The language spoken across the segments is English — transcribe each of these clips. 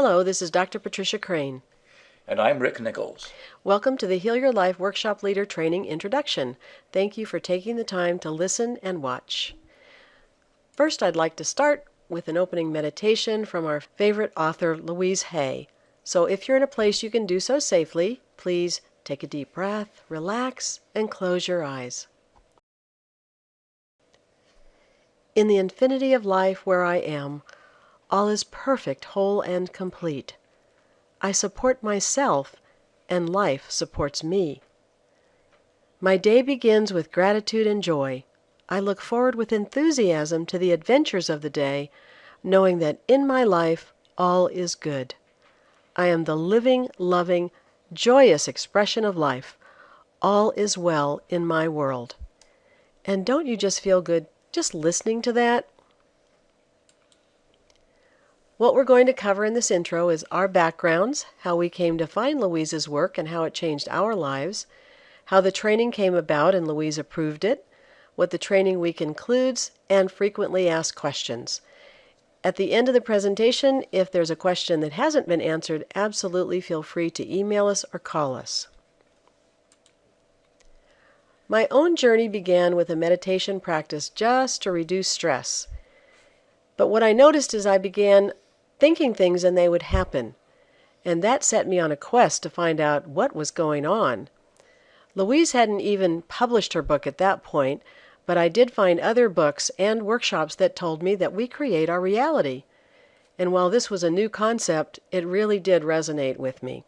Hello, this is Dr. Patricia Crane. And I'm Rick Nichols. Welcome to the Heal Your Life Workshop Leader Training Introduction. Thank you for taking the time to listen and watch. First, I'd like to start with an opening meditation from our favorite author, Louise Hay. So if you're in a place you can do so safely, please take a deep breath, relax, and close your eyes. In the infinity of life where I am, all is perfect, whole, and complete. I support myself, and life supports me. My day begins with gratitude and joy. I look forward with enthusiasm to the adventures of the day, knowing that in my life all is good. I am the living, loving, joyous expression of life. All is well in my world. And don't you just feel good just listening to that? What we're going to cover in this intro is our backgrounds, how we came to find Louise's work and how it changed our lives, how the training came about and Louise approved it, what the training week includes, and frequently asked questions. At the end of the presentation, if there's a question that hasn't been answered, absolutely feel free to email us or call us. My own journey began with a meditation practice just to reduce stress. But what I noticed is I began thinking things and they would happen. And that set me on a quest to find out what was going on. Louise hadn't even published her book at that point, but I did find other books and workshops that told me that we create our reality. And while this was a new concept, it really did resonate with me.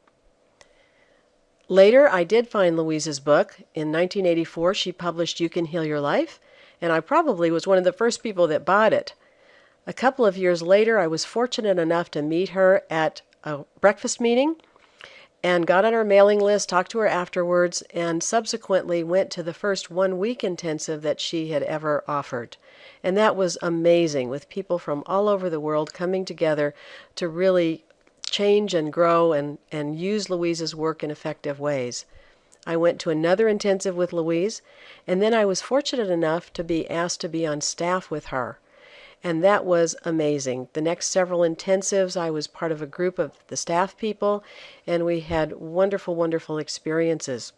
Later, I did find Louise's book. In 1984, she published You Can Heal Your Life, and I probably was one of the first people that bought it. A couple of years later, I was fortunate enough to meet her at a breakfast meeting and got on her mailing list, talked to her afterwards, and subsequently went to the first 1-week intensive that she had ever offered. And that was amazing, with people from all over the world coming together to really change and grow and use Louise's work in effective ways. I went to another intensive with Louise, and then I was fortunate enough to be asked to be on staff with her. And that was amazing. The next several intensives, I was part of a group of the staff people, and we had wonderful, wonderful experiences.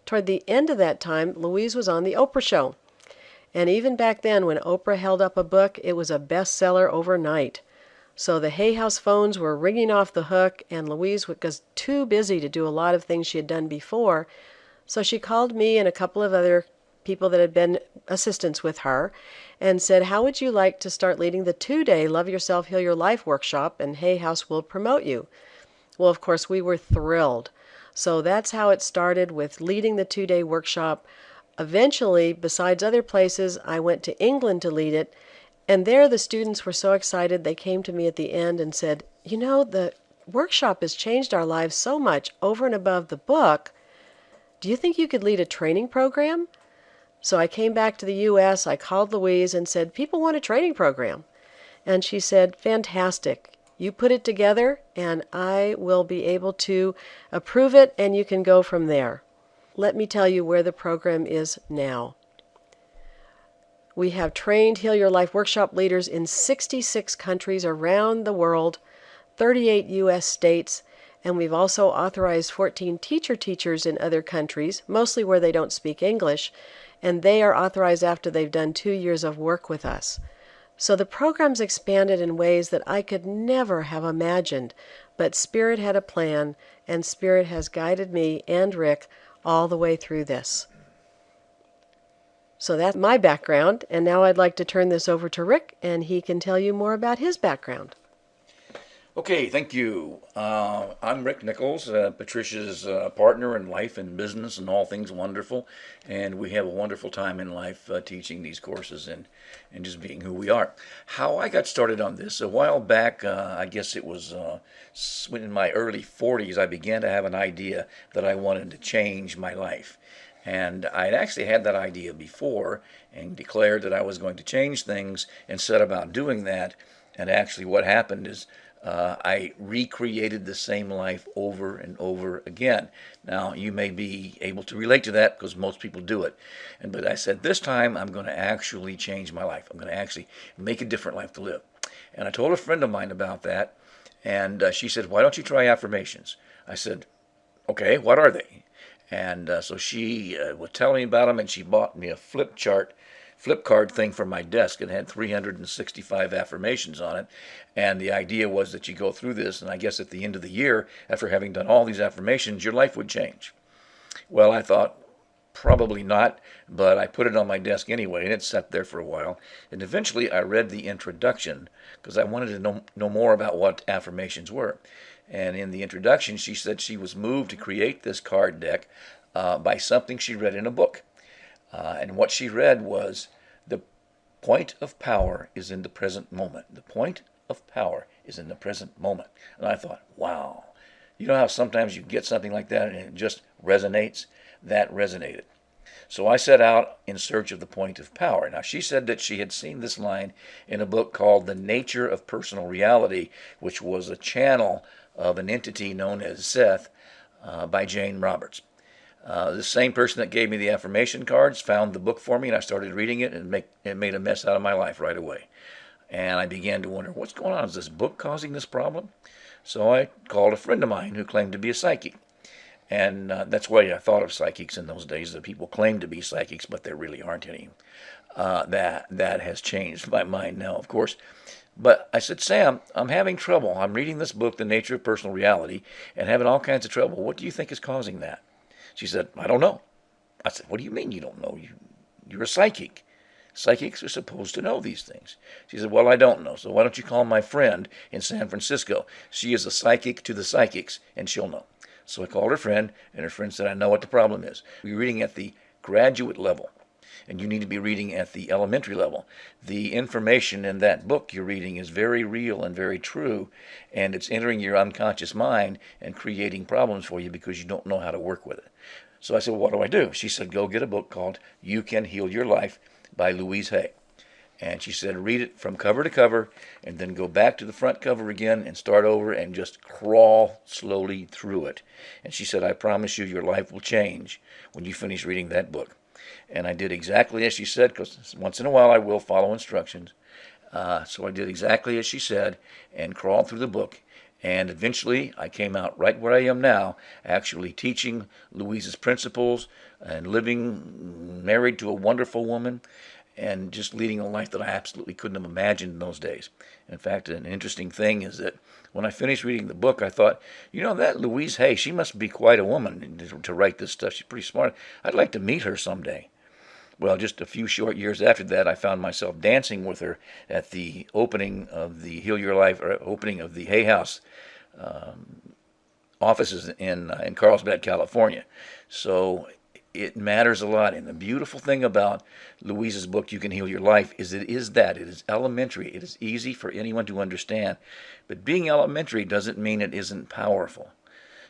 Toward the end of that time, Louise was on the Oprah show. And even back then, when Oprah held up a book, it was a bestseller overnight. So the Hay House phones were ringing off the hook, and Louise was too busy to do a lot of things she had done before. So she called me and a couple of other people that had been assistants with her and said, how would you like to start leading the 2-day Love Yourself, Heal Your Life workshop, and Hay House will promote you? Well, of course, we were thrilled. So that's how it started with leading the 2-day workshop. Eventually, besides other places, I went to England to lead it, and there the students were so excited they came to me at the end and said, you know, the workshop has changed our lives so much over and above the book. Do you think you could lead a training program? So I came back to the U.S., I called Louise and said, people want a training program. And she said, fantastic. You put it together and I will be able to approve it and you can go from there. Let me tell you where the program is now. We have trained Heal Your Life workshop leaders in 66 countries around the world, 38 U.S. states, and we've also authorized 14 teachers in other countries, mostly where they don't speak English, and they are authorized after they've done 2 years of work with us. So the program's expanded in ways that I could never have imagined, but Spirit had a plan, and Spirit has guided me and Rick all the way through this. So that's my background, and now I'd like to turn this over to Rick, and he can tell you more about his background. Okay, thank you. I'm Rick Nichols, Patricia's partner in life and business and all things wonderful, and we have a wonderful time in life teaching these courses and just being who we are. How I got started on this, a while back, I guess it was in my early 40s, I began to have an idea that I wanted to change my life. And I'd actually had that idea before and declared that I was going to change things and set about doing that. And actually what happened is I recreated the same life over and over again. Now, you may be able to relate to that because most people do it. But I said, this time I'm going to actually change my life. I'm going to actually make a different life to live. And I told a friend of mine about that. And she said, "Why don't you try affirmations?" I said, "Okay, what are they?" And so she was telling me about them, and she bought me a flip card thing for my desk. It had 365 affirmations on it, and the idea was that you go through this, and I guess at the end of the year, after having done all these affirmations, your life would change. Well, I thought, probably not, but I put it on my desk anyway, and it sat there for a while. And eventually I read the introduction because I wanted to know more about what affirmations were. And in the introduction, she said she was moved to create this card deck by something she read in a book. And what she read was, the point of power is in the present moment. The point of power is in the present moment. And I thought, wow. You know how sometimes you get something like that and it just resonates? That resonated. So I set out in search of the point of power. Now, she said that she had seen this line in a book called The Nature of Personal Reality, which was a channel of an entity known as Seth by Jane Roberts. The same person that gave me the affirmation cards found the book for me, and I started reading it, and it made a mess out of my life right away. And I began to wonder, what's going on? Is this book causing this problem? So I called a friend of mine who claimed to be a psychic. And that's why I thought of psychics in those days, that people claim to be psychics, but there really aren't any. That has changed my mind now, of course. But I said, Sam, I'm having trouble. I'm reading this book, The Nature of Personal Reality, and having all kinds of trouble. What do you think is causing that? She said, I don't know. I said, what do you mean you don't know? You're a psychic. Psychics are supposed to know these things. She said, well, I don't know. So why don't you call my friend in San Francisco? She is a psychic to the psychics, and she'll know. So I called her friend, and her friend said, I know what the problem is. You're reading at the graduate level, and you need to be reading at the elementary level. The information in that book you're reading is very real and very true, and it's entering your unconscious mind and creating problems for you because you don't know how to work with it. So I said, well, what do I do? She said, go get a book called You Can Heal Your Life by Louise Hay. And she said, read it from cover to cover, and then go back to the front cover again and start over and just crawl slowly through it. And she said, I promise you your life will change when you finish reading that book. And I did exactly as she said, because once in a while I will follow instructions. So I did exactly as she said and crawled through the book. And eventually I came out right where I am now, actually teaching Louise's principles and living married to a wonderful woman, and just leading a life that I absolutely couldn't have imagined in those days. In fact, an interesting thing is that when I finished reading the book, I thought, that Louise Hay, she must be quite a woman to write this stuff. She's pretty smart. I'd like to meet her someday. Well, just a few short years after that, I found myself dancing with her at the opening of the Heal Your Life, or opening of the Hay House offices in Carlsbad, California. So it matters a lot. And the beautiful thing about Louise's book, You Can Heal Your Life, is it is elementary. It is easy for anyone to understand. But being elementary doesn't mean it isn't powerful.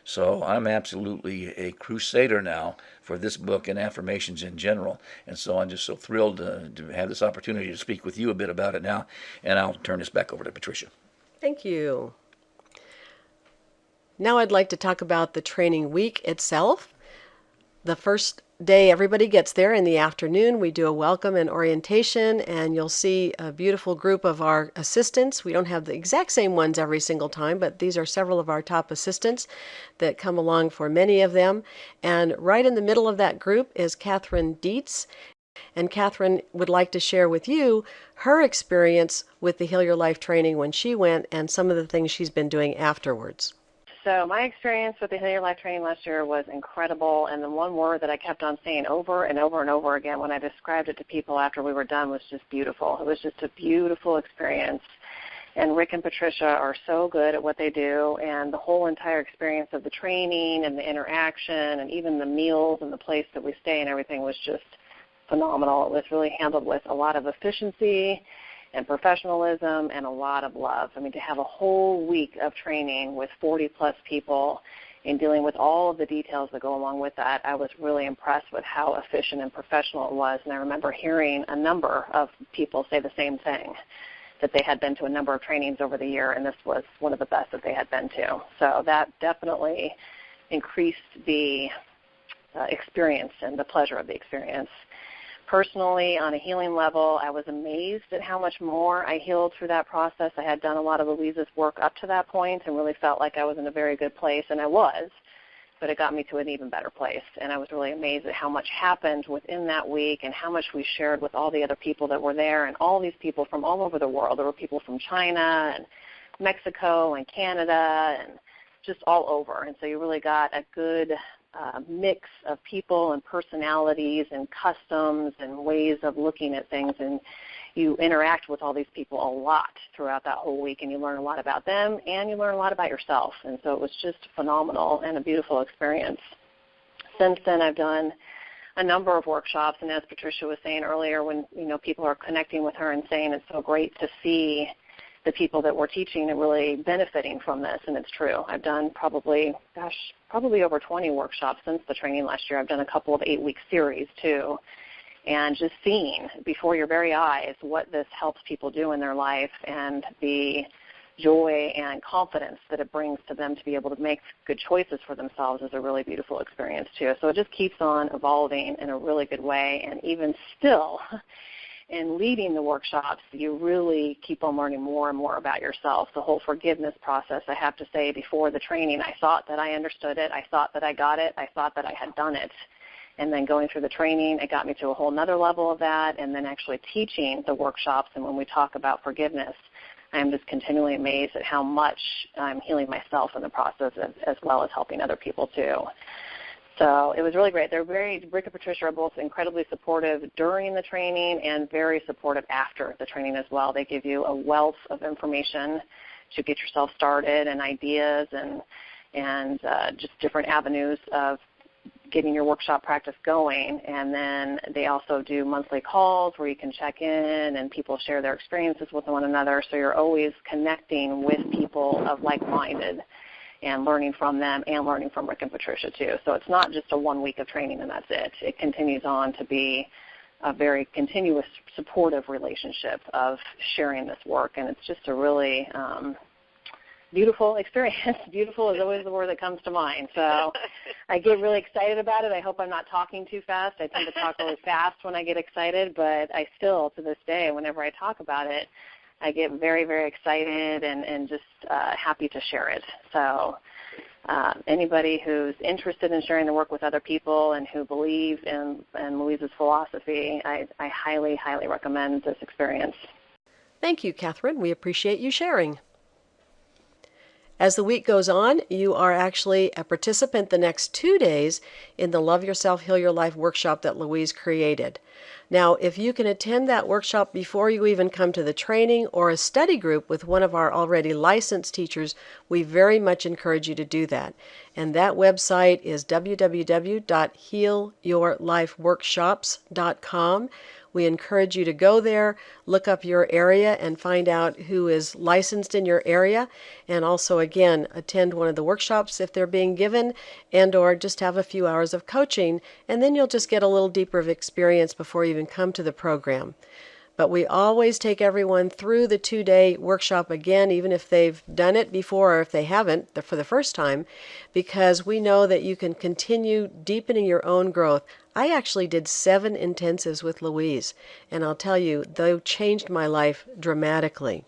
So I'm absolutely a crusader now for this book and affirmations in general. And so I'm just so thrilled to have this opportunity to speak with you a bit about it now. And I'll turn this back over to Patricia. Thank you. Now I'd like to talk about the training week itself. The first day everybody gets there in the afternoon, we do a welcome and orientation, and you'll see a beautiful group of our assistants. We don't have the exact same ones every single time, but these are several of our top assistants that come along for many of them. And right in the middle of that group is Catherine Dietz. And Catherine would like to share with you her experience with the Heal Your Life training when she went and some of the things she's been doing afterwards. So my experience with the Heal Your Life training last year was incredible, and the one word that I kept on saying over and over and over again when I described it to people after we were done was just beautiful. It was just a beautiful experience, and Rick and Patricia are so good at what they do, and the whole entire experience of the training and the interaction and even the meals and the place that we stay and everything was just phenomenal. It was really handled with a lot of efficiency and professionalism and a lot of love. I mean, to have a whole week of training with 40-plus people and dealing with all of the details that go along with that, I was really impressed with how efficient and professional it was. And I remember hearing a number of people say the same thing, that they had been to a number of trainings over the year, and this was one of the best that they had been to. So that definitely increased the experience and the pleasure of the experience. Personally, on a healing level, I was amazed at how much more I healed through that process. I had done a lot of Louise's work up to that point and really felt like I was in a very good place, and I was, but it got me to an even better place. And I was really amazed at how much happened within that week and how much we shared with all the other people that were there, and all these people from all over the world. There were people from China and Mexico and Canada and just all over. And so you really got a good mix of people and personalities and customs and ways of looking at things, and you interact with all these people a lot throughout that whole week, and you learn a lot about them and you learn a lot about yourself. And so it was just phenomenal and a beautiful experience. Since then, I've done a number of workshops, and as Patricia was saying earlier, when people are connecting with her and saying it's so great to see the people that we're teaching are really benefiting from this, and it's true. I've done probably over 20 workshops since the training last year. I've done a couple of 8-week series too, and just seeing before your very eyes what this helps people do in their life and the joy and confidence that it brings to them to be able to make good choices for themselves is a really beautiful experience too. So it just keeps on evolving in a really good way, and even still, in leading the workshops, you really keep on learning more and more about yourself. The whole forgiveness process, I have to say, before the training, I thought that I understood it. I thought that I got it. I thought that I had done it. And then going through the training, it got me to a whole nother level of that. And then actually teaching the workshops, and when we talk about forgiveness, I am just continually amazed at how much I'm healing myself in the process as well as helping other people too. So it was really great. Rick and Patricia are both incredibly supportive during the training and very supportive after the training as well. They give you a wealth of information to get yourself started and ideas and just different avenues of getting your workshop practice going. And then they also do monthly calls where you can check in and people share their experiences with one another. So you're always connecting with people of like-minded and learning from them and learning from Rick and Patricia too. So it's not just a 1 week of training and that's it. It continues on to be a very continuous, supportive relationship of sharing this work, and it's just a really beautiful experience. Beautiful is always the word that comes to mind. So I get really excited about it. I hope I'm not talking too fast. I tend to talk really fast when I get excited, but I still, to this day, whenever I talk about it, I get very, very excited and just happy to share it. So anybody who's interested in sharing the work with other people and who believe in Louise's philosophy, I highly, highly recommend this experience. Thank you, Catherine. We appreciate you sharing. As the week goes on, you are actually a participant the next 2 days in the Love Yourself, Heal Your Life workshop that Louise created. Now, if you can attend that workshop before you even come to the training or a study group with one of our already licensed teachers, we very much encourage you to do that. And that website is www.healyourlifeworkshops.com. We encourage you to go there, look up your area, and find out who is licensed in your area. And also, again, attend one of the workshops if they're being given, and or just have a few hours of coaching, and then you'll just get a little deeper of experience before you even come to the program. But we always take everyone through the 2-day workshop again, even if they've done it before or if they haven't for the first time, because we know that you can continue deepening your own growth. I actually did 7 intensives with Louise, and I'll tell you, they changed my life dramatically.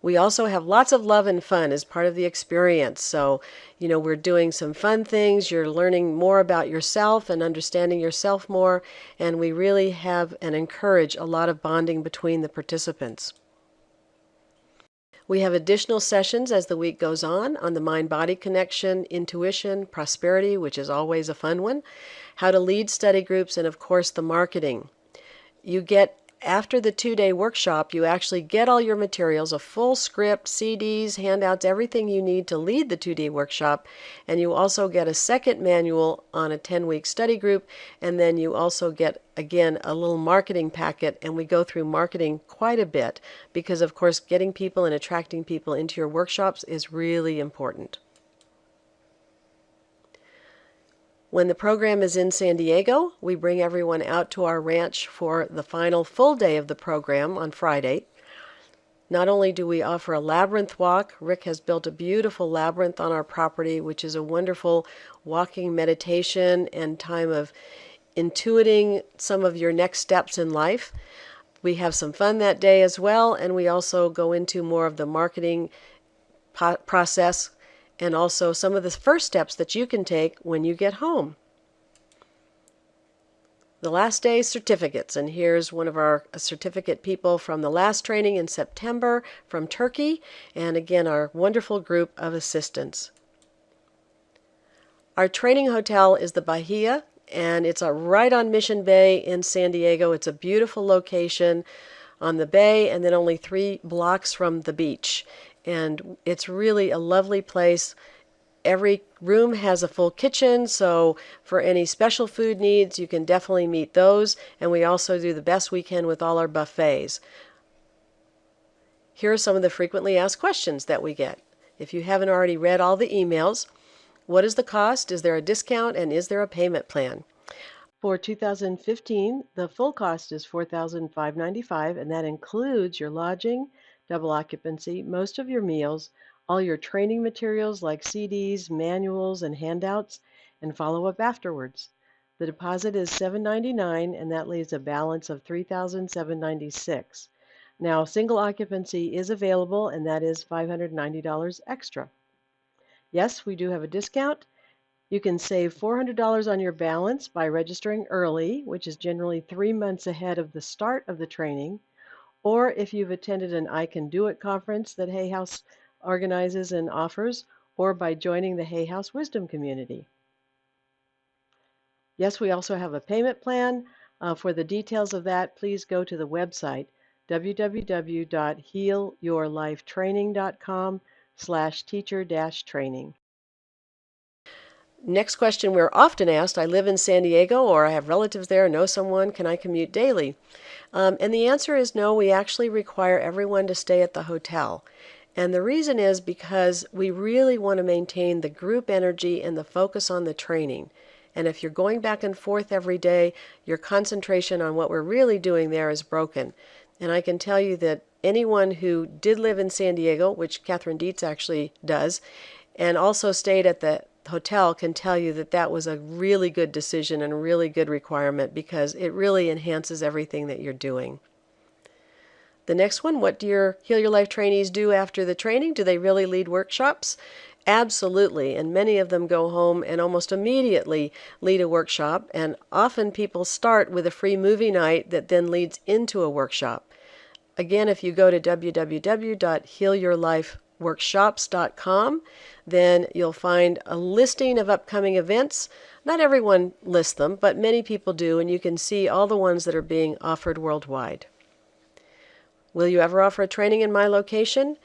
We also have lots of love and fun as part of the experience. So, we're doing some fun things. You're learning more about yourself and understanding yourself more. And we really have and encourage a lot of bonding between the participants. We have additional sessions as the week goes on the mind-body connection, intuition, prosperity, which is always a fun one, how to lead study groups, and of course the marketing. After the 2-day workshop, you actually get all your materials, a full script, CDs, handouts, everything you need to lead the 2-day workshop, and you also get a second manual on a 10-week study group, and then you also get, again, a little marketing packet, and we go through marketing quite a bit because, of course, getting people and attracting people into your workshops is really important. When the program is in San Diego, we bring everyone out to our ranch for the final full day of the program on Friday. Not only do we offer a labyrinth walk, Rick has built a beautiful labyrinth on our property, which is a wonderful walking meditation and time of intuiting some of your next steps in life. We have some fun that day as well, and we also go into more of the marketing process and also some of the first steps that you can take when you get home. The last day certificates, and here's one of our certificate people from the last training in September from Turkey, and again our wonderful group of assistants. Our training hotel is the Bahia, and it's right on Mission Bay in San Diego. It's a beautiful location on the bay and then only 3 blocks from the beach, and it's really a lovely place. Every room has a full kitchen, so for any special food needs, you can definitely meet those. And we also do the best we can with all our buffets. Here are some of the frequently asked questions that we get. If you haven't already read all the emails, what is the cost? Is there a discount? And is there a payment plan? For 2015, the full cost is $4,595, and that includes your lodging, double occupancy, most of your meals, all your training materials like CDs, manuals, and handouts, and follow-up afterwards. The deposit is $799, and that leaves a balance of $3,796. Now, single occupancy is available, and that is $590 extra. Yes, we do have a discount. You can save $400 on your balance by registering early, which is generally 3 months ahead of the start of the training, or if you've attended an I Can Do It conference that Hay House organizes and offers, or by joining the Hay House Wisdom community. Yes, we also have a payment plan. For the details of that, please go to the website www.healyourlifetraining.com/teacher-training. Next question we're often asked, I live in San Diego or I have relatives there, know someone, can I commute daily? And the answer is no, we actually require everyone to stay at the hotel. And the reason is because we really want to maintain the group energy and the focus on the training. And if you're going back and forth every day, your concentration on what we're really doing there is broken. And I can tell you that anyone who did live in San Diego, which Catherine Dietz actually does, and also stayed at the hotel can tell you that that was a really good decision and a really good requirement because it really enhances everything that you're doing. The next one, what do your Heal Your Life trainees do after the training? Do they really lead workshops? Absolutely, and many of them go home and almost immediately lead a workshop, and often people start with a free movie night that then leads into a workshop. Again, if you go to www.healyourlifeworkshops.com, then you'll find a listing of upcoming events. Not everyone lists them, but many people do, and you can see all the ones that are being offered worldwide. Will you ever offer a training in my location?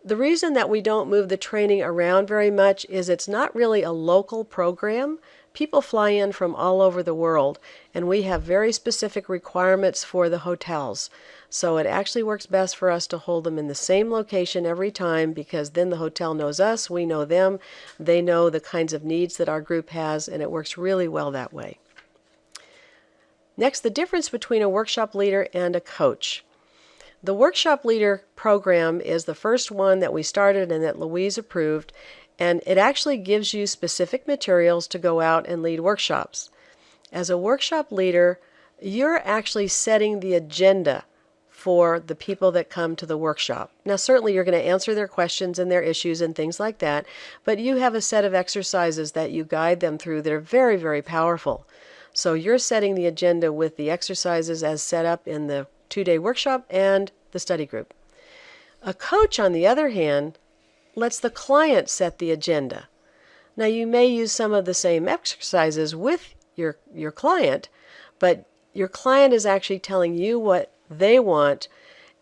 The reason that we don't move the training around very much is it's not really a local program. People fly in from all over the world, and we have very specific requirements for the hotels. So it actually works best for us to hold them in the same location every time because then the hotel knows us, we know them, they know the kinds of needs that our group has, and it works really well that way. Next, the difference between a workshop leader and a coach. The workshop leader program is the first one that we started and that Louise approved, and it actually gives you specific materials to go out and lead workshops. As a workshop leader, you're actually setting the agenda for the people that come to the workshop. Now, certainly you're going to answer their questions and their issues and things like that, but you have a set of exercises that you guide them through that are very, very powerful. So you're setting the agenda with the exercises as set up in the 2-day workshop and the study group. A coach, on the other hand, lets the client set the agenda. Now, you may use some of the same exercises with your client, but your client is actually telling you what they want,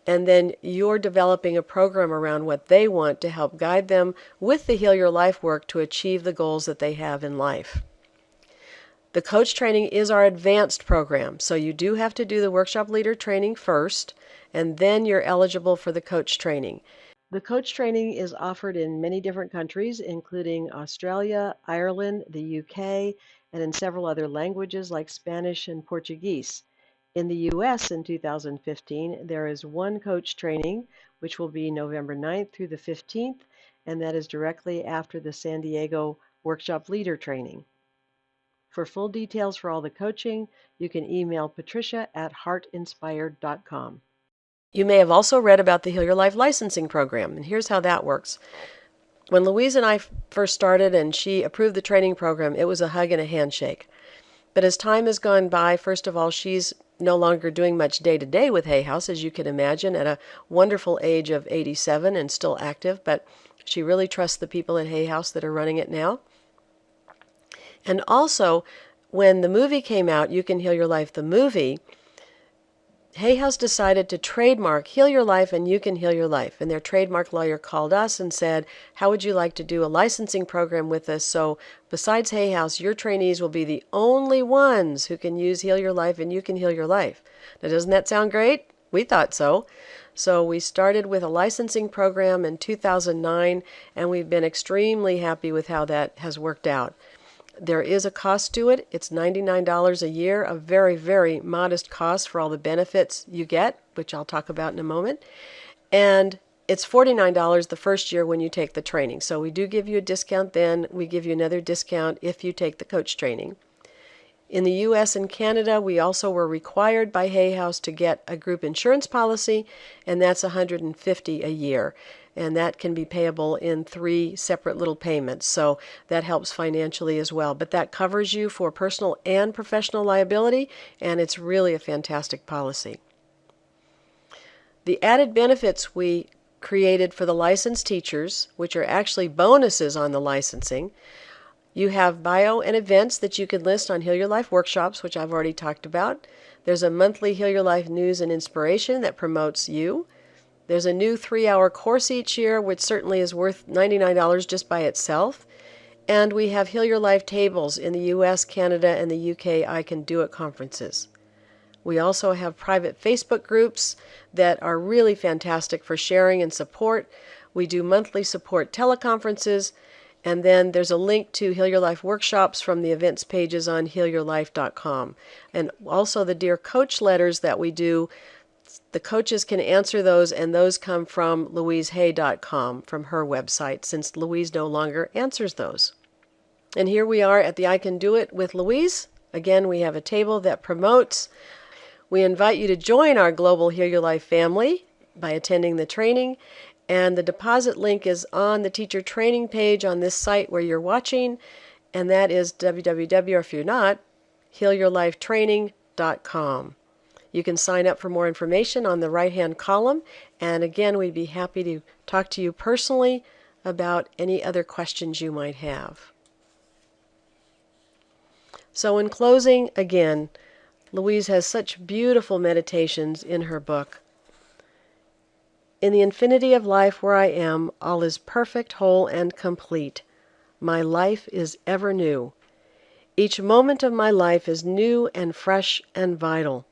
and then you're developing a program around what they want to help guide them with the Heal Your Life work to achieve the goals that they have in life. The coach training is our advanced program, so you do have to do the workshop leader training first, and then you're eligible for the coach training. The coach training is offered in many different countries, including Australia, Ireland, the UK, and in several other languages like Spanish and Portuguese. In the U.S. in 2015, there is one coach training, which will be November 9th through the 15th, and that is directly after the San Diego workshop leader training. For full details for all the coaching, you can email patricia@heartinspired.com. You may have also read about the Heal Your Life licensing program, and here's how that works. When Louise and I first started and she approved the training program, it was a hug and a handshake. But as time has gone by, first of all, she's no longer doing much day-to-day with Hay House, as you can imagine, at a wonderful age of 87 and still active, but she really trusts the people at Hay House that are running it now. And also, when the movie came out, You Can Heal Your Life, the movie, Hay House decided to trademark Heal Your Life and You Can Heal Your Life. And their trademark lawyer called us and said, how would you like to do a licensing program with us? So besides Hay House, your trainees will be the only ones who can use Heal Your Life and You Can Heal Your Life. Now, doesn't that sound great? We thought so. So we started with a licensing program in 2009, and we've been extremely happy with how that has worked out. There is a cost to it. It's $99 a year, a very, very modest cost for all the benefits you get, which I'll talk about in a moment. And it's $49 the first year when you take the training. So we do give you a discount then. We give you another discount if you take the coach training. In the U.S. and Canada, we also were required by Hay House to get a group insurance policy, and that's $150 a year. And that can be payable in 3 separate little payments, so that helps financially as well. But that covers you for personal and professional liability, and it's really a fantastic policy. The added benefits we created for the licensed teachers, which are actually bonuses on the licensing. You have bio and events that you can list on Heal Your Life workshops, which I've already talked about. There's a monthly Heal Your Life news and inspiration that promotes you. There's a new 3-hour course each year, which certainly is worth $99 just by itself. And we have Heal Your Life tables in the U.S., Canada, and the U.K. I Can Do It conferences. We also have private Facebook groups that are really fantastic for sharing and support. We do monthly support teleconferences. And then there's a link to Heal Your Life workshops from the events pages on healyourlife.com. And also the Dear Coach letters that we do, the coaches can answer those, and those come from louisehay.com, from her website, since Louise no longer answers those. And here we are at the I Can Do It with Louise. Again, we have a table that promotes. We invite you to join our global Heal Your Life family by attending the training. And the deposit link is on the teacher training page on this site where you're watching, and that is www, or if you're not, healyourlifetraining.com. You can sign up for more information on the right-hand column, and again, we'd be happy to talk to you personally about any other questions you might have. So in closing, again, Louise has such beautiful meditations in her book. In the infinity of life where I am, all is perfect, whole, and complete. My life is ever new. Each moment of my life is new and fresh and vital.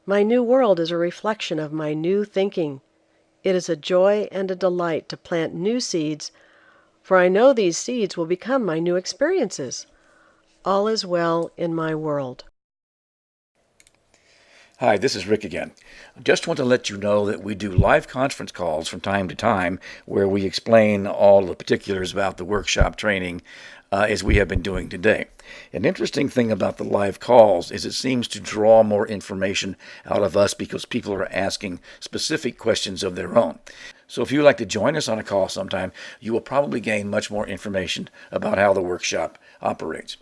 My new world is a reflection of my new thinking. It is a joy and a delight to plant new seeds, for I know these seeds will become my new experiences. All is well in my world. Hi, this is Rick again. I just want to let you know that we do live conference calls from time to time where we explain all the particulars about the workshop training as we have been doing today. An interesting thing about the live calls is it seems to draw more information out of us because people are asking specific questions of their own. So if you would like to join us on a call sometime, you will probably gain much more information about how the workshop operates.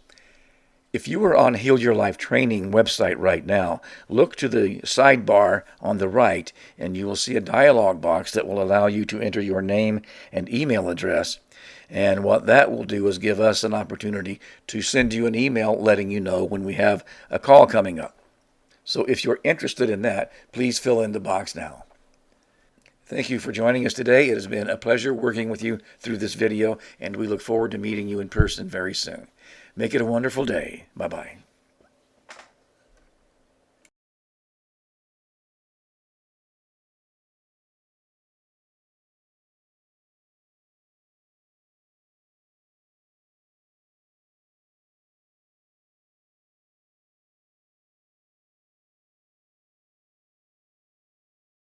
If you are on Heal Your Life Training website right now, look to the sidebar on the right and you will see a dialog box that will allow you to enter your name and email address. And what that will do is give us an opportunity to send you an email letting you know when we have a call coming up. So if you're interested in that, please fill in the box now. Thank you for joining us today. It has been a pleasure working with you through this video, and we look forward to meeting you in person very soon. Make it a wonderful day. Bye-bye.